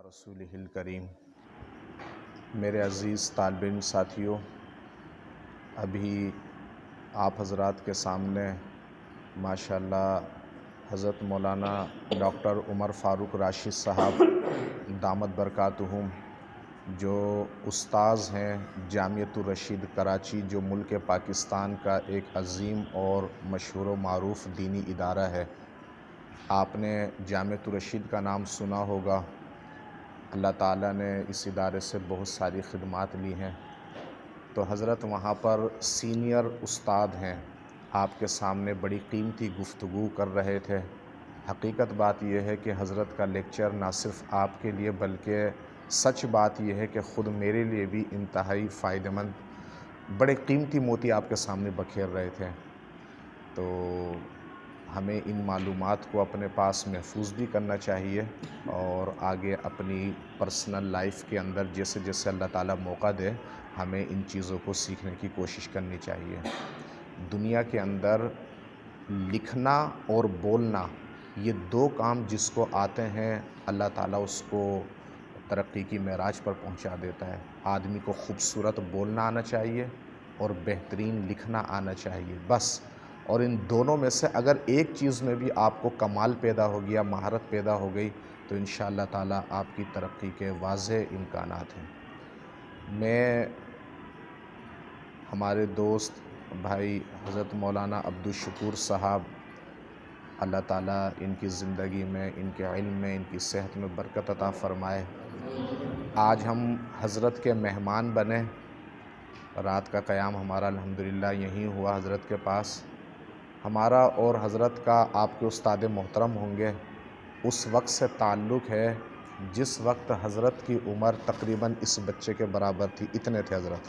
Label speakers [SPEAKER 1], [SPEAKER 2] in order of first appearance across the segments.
[SPEAKER 1] رسولہ الکریم۔ میرے عزیز طالب علم ساتھیوں، ابھی آپ حضرات کے سامنے ماشاءاللہ حضرت مولانا ڈاکٹر عمر فاروق راشد صاحب دامت برکاتہم، جو استاذ ہیں جامعۃ الرشید کراچی، جو ملک پاکستان کا ایک عظیم اور مشہور و معروف دینی ادارہ ہے۔ آپ نے جامعۃ الرشید کا نام سنا ہوگا۔ اللہ تعالیٰ نے اس ادارے سے بہت ساری خدمات لی ہیں، تو حضرت وہاں پر سینئر استاد ہیں، آپ کے سامنے بڑی قیمتی گفتگو کر رہے تھے۔ حقیقت بات یہ ہے کہ حضرت کا لیکچر نہ صرف آپ کے لیے بلکہ سچ بات یہ ہے کہ خود میرے لیے بھی انتہائی فائدہ مند، بڑے قیمتی موتی آپ کے سامنے بکھیر رہے تھے۔ تو ہمیں ان معلومات کو اپنے پاس محفوظ بھی کرنا چاہیے، اور آگے اپنی پرسنل لائف کے اندر جیسے جیسے اللہ تعالیٰ موقع دے ہمیں ان چیزوں کو سیکھنے کی کوشش کرنی چاہیے۔ دنیا کے اندر لکھنا اور بولنا، یہ دو کام جس کو آتے ہیں اللہ تعالیٰ اس کو ترقی کی معراج پر پہنچا دیتا ہے۔ آدمی کو خوبصورت بولنا آنا چاہیے اور بہترین لکھنا آنا چاہیے، بس۔ اور ان دونوں میں سے اگر ایک چیز میں بھی آپ کو کمال پیدا ہو گیا، مہارت پیدا ہو گئی، تو انشاءاللہ تعالیٰ آپ کی ترقی کے واضح امکانات ہیں۔ میں ہمارے دوست بھائی حضرت مولانا عبدالشکور صاحب، اللہ تعالیٰ ان کی زندگی میں، ان کے علم میں، ان کی صحت میں برکت عطا فرمائے۔ آج ہم حضرت کے مہمان بنے، رات کا قیام ہمارا الحمدللہ یہیں ہوا حضرت کے پاس۔ ہمارا اور حضرت کا آپ کے استاد محترم ہوں گے اس وقت سے تعلق ہے جس وقت حضرت کی عمر تقریباً اس بچے کے برابر تھی، اتنے تھے حضرت۔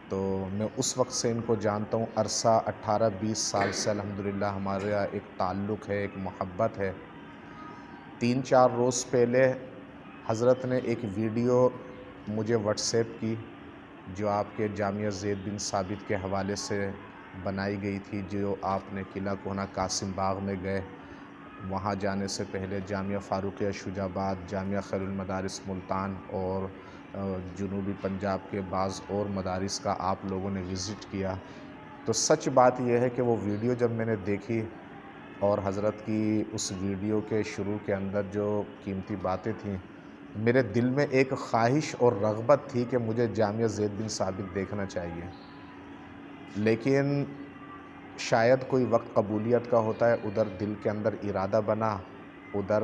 [SPEAKER 1] تو میں اس وقت سے ان کو جانتا ہوں، عرصہ 18-20 سال سے الحمدللہ ہمارا ایک تعلق ہے، ایک محبت ہے۔ 3-4 روز پہلے حضرت نے ایک ویڈیو مجھے واٹس ایپ کی، جو آپ کے جامعہ زید بن ثابت کے حوالے سے بنائی گئی تھی، جو آپ نے قلعہ کوہنہ قاسم باغ میں گئے۔ وہاں جانے سے پہلے جامعہ فاروقیہ شجاع آباد، جامعہ خیر المدارس ملتان اور جنوبی پنجاب کے بعض اور مدارس کا آپ لوگوں نے وزٹ کیا۔ تو سچ بات یہ ہے کہ وہ ویڈیو جب میں نے دیکھی اور حضرت کی اس ویڈیو کے شروع کے اندر جو قیمتی باتیں تھیں، میرے دل میں ایک خواہش اور رغبت تھی کہ مجھے جامعہ زید بن ثابت دیکھنا چاہیے، لیکن شاید کوئی وقت قبولیت کا ہوتا ہے، ادھر دل کے اندر ارادہ بنا، ادھر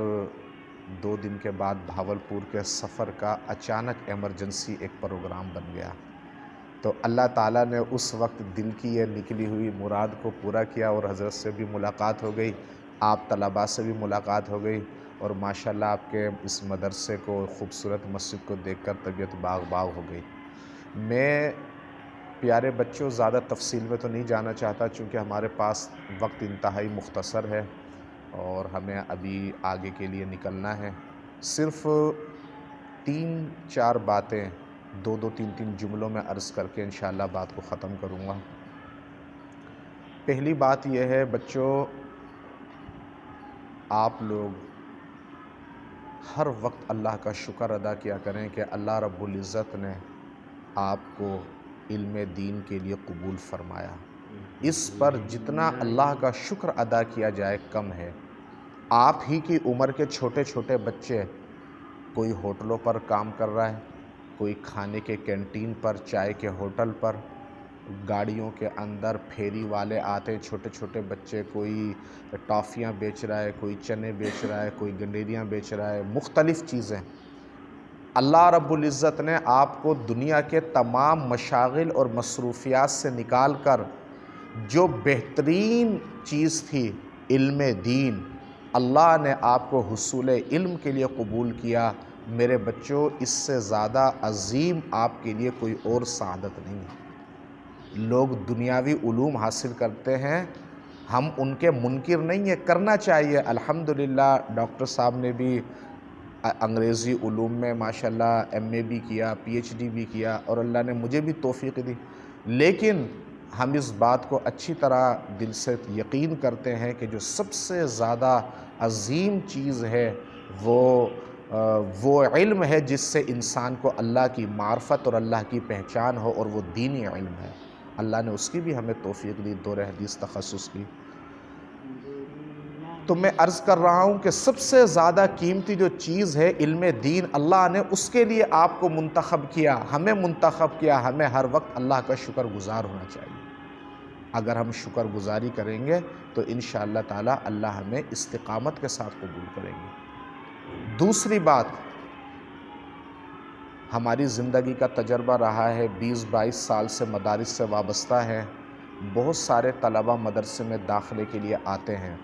[SPEAKER 1] 2 دن کے بعد بھاولپور کے سفر کا اچانک ایمرجنسی ایک پروگرام بن گیا۔ تو اللہ تعالیٰ نے اس وقت دل کی یہ نکلی ہوئی مراد کو پورا کیا، اور حضرت سے بھی ملاقات ہو گئی، آپ طلباء سے بھی ملاقات ہو گئی، اور ماشاءاللہ آپ کے اس مدرسے کو، خوبصورت مسجد کو دیکھ کر طبیعت باغ باغ ہو گئی۔ میں پیارے بچوں زیادہ تفصیل میں تو نہیں جانا چاہتا، چونکہ ہمارے پاس وقت انتہائی مختصر ہے اور ہمیں ابھی آگے کے لیے نکلنا ہے۔ صرف 3-4 باتیں 2-3 جملوں میں عرض کر کے انشاءاللہ بات کو ختم کروں گا۔ پہلی بات یہ ہے بچوں، آپ لوگ ہر وقت اللہ کا شکر ادا کیا کریں کہ اللہ رب العزت نے آپ کو علم دین کے لیے قبول فرمایا۔ اس پر جتنا اللہ کا شکر ادا کیا جائے کم ہے۔ آپ ہی کی عمر کے چھوٹے چھوٹے بچے، کوئی ہوٹلوں پر کام کر رہا ہے، کوئی کھانے کے کینٹین پر، چائے کے ہوٹل پر، گاڑیوں کے اندر پھیری والے آتے، چھوٹے چھوٹے بچے، کوئی ٹافیاں بیچ رہا ہے، کوئی چنے بیچ رہا ہے، کوئی گنڈیریاں بیچ رہا ہے، مختلف چیزیں۔ اللہ رب العزت نے آپ کو دنیا کے تمام مشاغل اور مصروفیات سے نکال کر جو بہترین چیز تھی علم دین، اللہ نے آپ کو حصول علم کے لیے قبول کیا۔ میرے بچوں، اس سے زیادہ عظیم آپ کے لیے کوئی اور سعادت نہیں ہے۔ لوگ دنیاوی علوم حاصل کرتے ہیں، ہم ان کے منکر نہیں ہیں، کرنا چاہیے۔ الحمدللہ ڈاکٹر صاحب نے بھی انگریزی علوم میں ماشاءاللہ MA بھی کیا، PhD بھی کیا، اور اللہ نے مجھے بھی توفیق دی، لیکن ہم اس بات کو اچھی طرح دل سے یقین کرتے ہیں کہ جو سب سے زیادہ عظیم چیز ہے وہ وہ علم ہے جس سے انسان کو اللہ کی معرفت اور اللہ کی پہچان ہو، اور وہ دینی علم ہے۔ اللہ نے اس کی بھی ہمیں توفیق دی، دور حدیث تخصص کی۔ تو میں عرض کر رہا ہوں کہ سب سے زیادہ قیمتی جو چیز ہے علم دین، اللہ نے اس کے لیے آپ کو منتخب کیا، ہمیں منتخب کیا۔ ہمیں ہر وقت اللہ کا شکر گزار ہونا چاہیے۔ اگر ہم شکر گزاری کریں گے تو انشاءاللہ تعالی اللہ ہمیں استقامت کے ساتھ قبول کریں گے۔ دوسری بات، ہماری زندگی کا تجربہ رہا ہے، 20-22 سال سے مدارس سے وابستہ ہے۔ بہت سارے طلبہ مدرسے میں داخلے کے لیے آتے ہیں،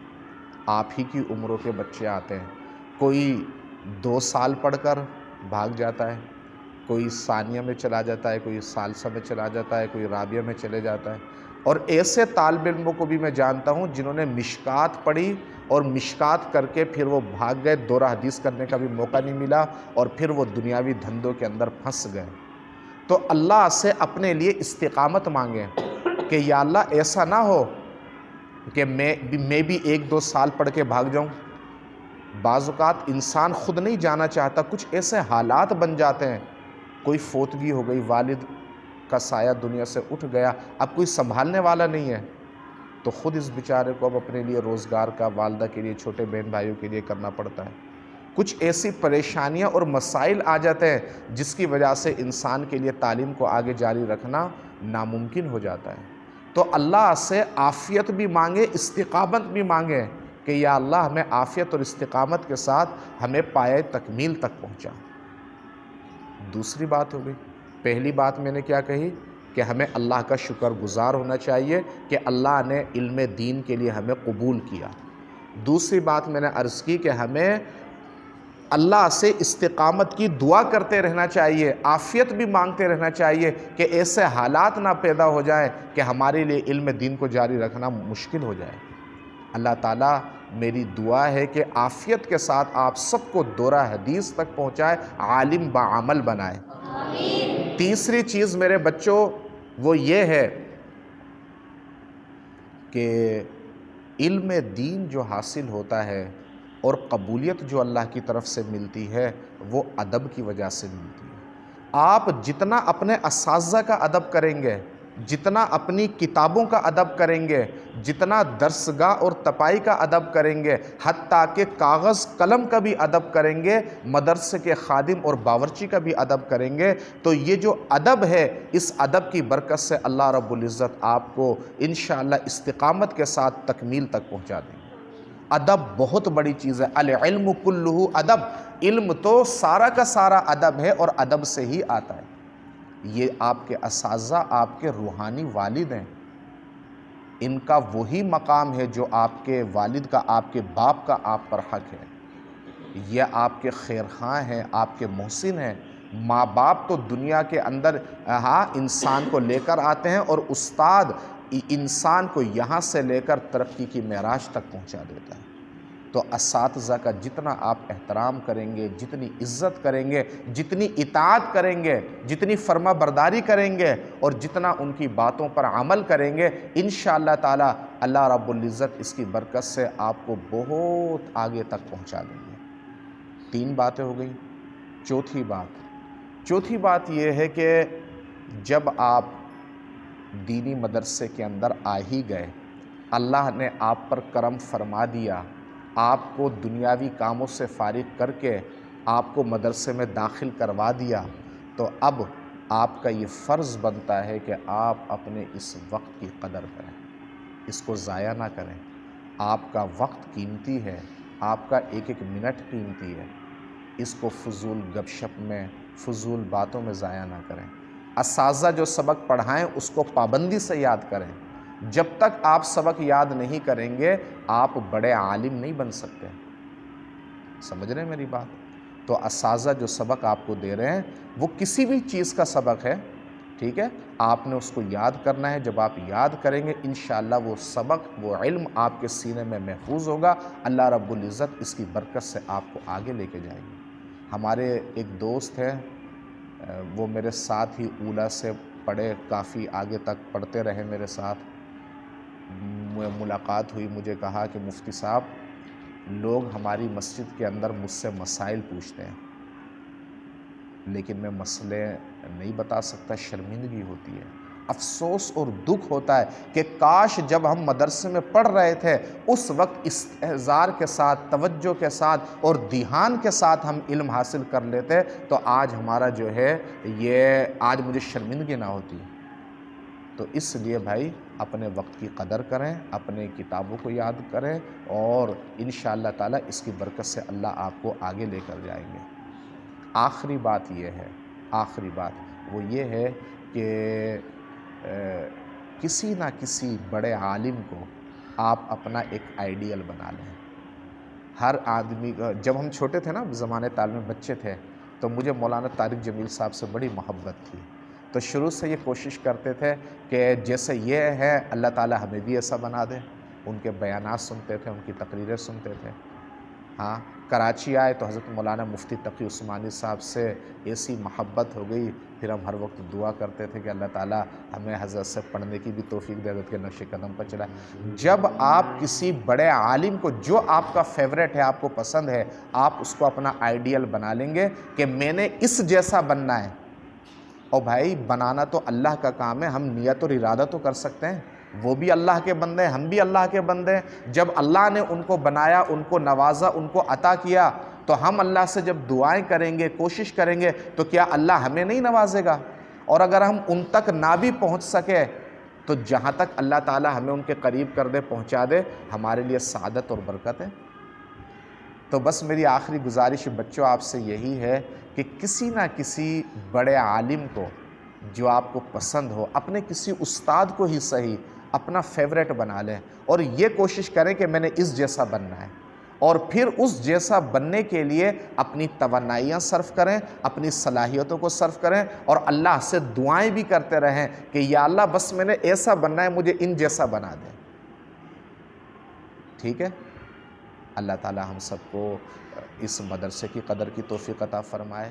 [SPEAKER 1] آپ ہی کی عمروں کے بچے آتے ہیں۔ کوئی 2 سال پڑھ کر بھاگ جاتا ہے، کوئی ثانیہ میں چلا جاتا ہے، کوئی ثالثہ میں چلا جاتا ہے، کوئی رابعہ میں چلے جاتا ہے۔ اور ایسے طالب علموں کو بھی میں جانتا ہوں جنہوں نے مشکات پڑھی اور مشکات کر کے پھر وہ بھاگ گئے، دورہ حدیث کرنے کا بھی موقع نہیں ملا، اور پھر وہ دنیاوی دھندوں کے اندر پھنس گئے۔ تو اللہ سے اپنے لیے استقامت مانگیں کہ یا اللہ ایسا نہ ہو کہ میں بھی 1-2 سال پڑھ کے بھاگ جاؤں۔ بعض اوقات انسان خود نہیں جانا چاہتا، کچھ ایسے حالات بن جاتے ہیں، کوئی فوتگی ہو گئی، والد کا سایہ دنیا سے اٹھ گیا، اب کوئی سنبھالنے والا نہیں ہے، تو خود اس بیچارے کو اب اپنے لیے روزگار کا، والدہ کے لیے، چھوٹے بہن بھائیوں کے لیے کرنا پڑتا ہے۔ کچھ ایسی پریشانیاں اور مسائل آ جاتے ہیں جس کی وجہ سے انسان کے لیے تعلیم کو آگے جاری رکھنا ناممکن ہو جاتا ہے۔ تو اللہ سے عافیت بھی مانگے، استقامت بھی مانگے کہ یا اللہ ہمیں عافیت اور استقامت کے ساتھ ہمیں پایہ تکمیل تک پہنچا۔ دوسری بات ہو گئی۔ پہلی بات میں نے کیا کہی کہ ہمیں اللہ کا شکر گزار ہونا چاہیے کہ اللہ نے علم دین کے لیے ہمیں قبول کیا۔ دوسری بات میں نے عرض کی کہ ہمیں اللہ سے استقامت کی دعا کرتے رہنا چاہیے، عافیت بھی مانگتے رہنا چاہیے کہ ایسے حالات نہ پیدا ہو جائیں کہ ہمارے لیے علم دین کو جاری رکھنا مشکل ہو جائے۔ اللہ تعالیٰ، میری دعا ہے کہ عافیت کے ساتھ آپ سب کو دورہ حدیث تک پہنچائے، عالم بعمل بنائے۔ تیسری چیز میرے بچوں وہ یہ ہے کہ علم دین جو حاصل ہوتا ہے اور قبولیت جو اللہ کی طرف سے ملتی ہے وہ ادب کی وجہ سے ملتی ہے۔ آپ جتنا اپنے اساتذہ کا ادب کریں گے، جتنا اپنی کتابوں کا ادب کریں گے، جتنا درسگاہ اور تپائی کا ادب کریں گے، حتیٰ کہ کاغذ قلم کا بھی ادب کریں گے، مدرسے کے خادم اور باورچی کا بھی ادب کریں گے، تو یہ جو ادب ہے، اس ادب کی برکت سے اللہ رب العزت آپ کو انشاءاللہ استقامت کے ساتھ تکمیل تک پہنچا دیں گے۔ ادب بہت بڑی چیز ہے، العلم کلہ ادب، علم تو سارا کا سارا ادب ہے اور ادب سے ہی آتا ہے۔ یہ آپ کے اساتذہ آپ کے روحانی والد ہیں، ان کا وہی مقام ہے جو آپ کے والد کا، آپ کے باپ کا آپ پر حق ہے۔ یہ آپ کے خیرخواہ ہیں، آپ کے محسن ہیں۔ ماں باپ تو دنیا کے اندر انسان کو لے کر آتے ہیں، اور استاد انسان کو یہاں سے لے کر ترقی کی معراج تک پہنچا دیتا ہے۔ تو اساتذہ کا جتنا آپ احترام کریں گے، جتنی عزت کریں گے، جتنی اطاعت کریں گے، جتنی فرما برداری کریں گے، اور جتنا ان کی باتوں پر عمل کریں گے، انشاءاللہ تعالی اللہ رب العزت اس کی برکت سے آپ کو بہت آگے تک پہنچا دیں گے۔ 3 باتیں ہو گئی۔ چوتھی بات یہ ہے کہ جب آپ دینی مدرسے کے اندر آ ہی گئے، اللہ نے آپ پر کرم فرما دیا، آپ کو دنیاوی کاموں سے فارغ کر کے آپ کو مدرسے میں داخل کروا دیا، تو اب آپ کا یہ فرض بنتا ہے کہ آپ اپنے اس وقت کی قدر کریں، اس کو ضائع نہ کریں۔ آپ کا وقت قیمتی ہے، آپ کا ایک ایک منٹ قیمتی ہے، اس کو فضول گپ شپ میں، فضول باتوں میں ضائع نہ کریں۔ اساتذہ جو سبق پڑھائیں اس کو پابندی سے یاد کریں۔ جب تک آپ سبق یاد نہیں کریں گے آپ بڑے عالم نہیں بن سکتے۔ سمجھ رہے ہیں میری بات؟ تو اساتذہ جو سبق آپ کو دے رہے ہیں وہ کسی بھی چیز کا سبق ہے، ٹھیک ہے، آپ نے اس کو یاد کرنا ہے۔ جب آپ یاد کریں گے انشاءاللہ وہ سبق، وہ علم آپ کے سینے میں محفوظ ہوگا۔ اللہ رب العزت اس کی برکت سے آپ کو آگے لے کے جائیں گے۔ ہمارے ایک دوست ہیں، وہ میرے ساتھ ہی اولیٰ سے پڑھے، کافی آگے تک پڑھتے رہے میرے ساتھ۔ ملاقات ہوئی، مجھے کہا کہ مفتی صاحب لوگ ہماری مسجد کے اندر مجھ سے مسائل پوچھتے ہیں، لیکن میں مسئلے نہیں بتا سکتا، شرمندگی ہوتی ہے، افسوس اور دکھ ہوتا ہے کہ کاش جب ہم مدرسے میں پڑھ رہے تھے اس وقت استحضار کے ساتھ، توجہ کے ساتھ اور دھیان کے ساتھ ہم علم حاصل کر لیتے تو آج ہمارا جو ہے یہ آج مجھے شرمندگی نہ ہوتی۔ تو اس لیے بھائی اپنے وقت کی قدر کریں، اپنے کتابوں کو یاد کریں، اور انشاءاللہ تعالی اس کی برکت سے اللہ آپ کو آگے لے کر جائیں گے۔ آخری بات یہ ہے، آخری بات وہ یہ ہے کہ کسی نہ کسی بڑے عالم کو آپ اپنا ایک آئیڈیل بنا لیں۔ ہر آدمی جب ہم چھوٹے تھے نا، زمانے تعلیم میں بچے تھے، تو مجھے مولانا طارق جمیل صاحب سے بڑی محبت تھی، تو شروع سے یہ کوشش کرتے تھے کہ جیسے یہ ہے اللہ تعالی ہمیں بھی ایسا بنا دے۔ ان کے بیانات سنتے تھے، ان کی تقریریں سنتے تھے۔ ہاں، کراچی آئے تو حضرت مولانا مفتی تقی عثمانی صاحب سے ایسی محبت ہو گئی، پھر ہم ہر وقت دعا کرتے تھے کہ اللہ تعالی ہمیں حضرت سے پڑھنے کی بھی توفیق دے، حضرت کے نقش قدم پر چلا۔ جب آپ کسی بڑے عالم کو، جو آپ کا فیوریٹ ہے، آپ کو پسند ہے، آپ اس کو اپنا آئیڈیل بنا لیں گے کہ میں نے اس جیسا بننا ہے۔ اور بھائی بنانا تو اللہ کا کام ہے، ہم نیت اور ارادہ تو کر سکتے ہیں، وہ بھی اللہ کے بندے ہیں، ہم بھی اللہ کے بندے ہیں۔ جب اللہ نے ان کو بنایا، ان کو نوازا، ان کو عطا کیا، تو ہم اللہ سے جب دعائیں کریں گے، کوشش کریں گے، تو کیا اللہ ہمیں نہیں نوازے گا؟ اور اگر ہم ان تک نہ بھی پہنچ سکے تو جہاں تک اللہ تعالی ہمیں ان کے قریب کر دے، پہنچا دے، ہمارے لیے سعادت اور برکت ہے۔ تو بس میری آخری گزارش بچوں آپ سے یہی ہے کہ کسی نہ کسی بڑے عالم کو جو آپ کو پسند ہو، اپنے کسی استاد کو ہی صحیح اپنا فیوریٹ بنا لیں، اور یہ کوشش کریں کہ میں نے اس جیسا بننا ہے، اور پھر اس جیسا بننے کے لیے اپنی توانائیاں صرف کریں، اپنی صلاحیتوں کو صرف کریں، اور اللہ سے دعائیں بھی کرتے رہیں کہ یا اللہ بس میں نے ایسا بننا ہے، مجھے ان جیسا بنا دیں۔ ٹھیک ہے؟ اللہ تعالی ہم سب کو اس مدرسے کی قدر کی توفیق عطا فرمائے۔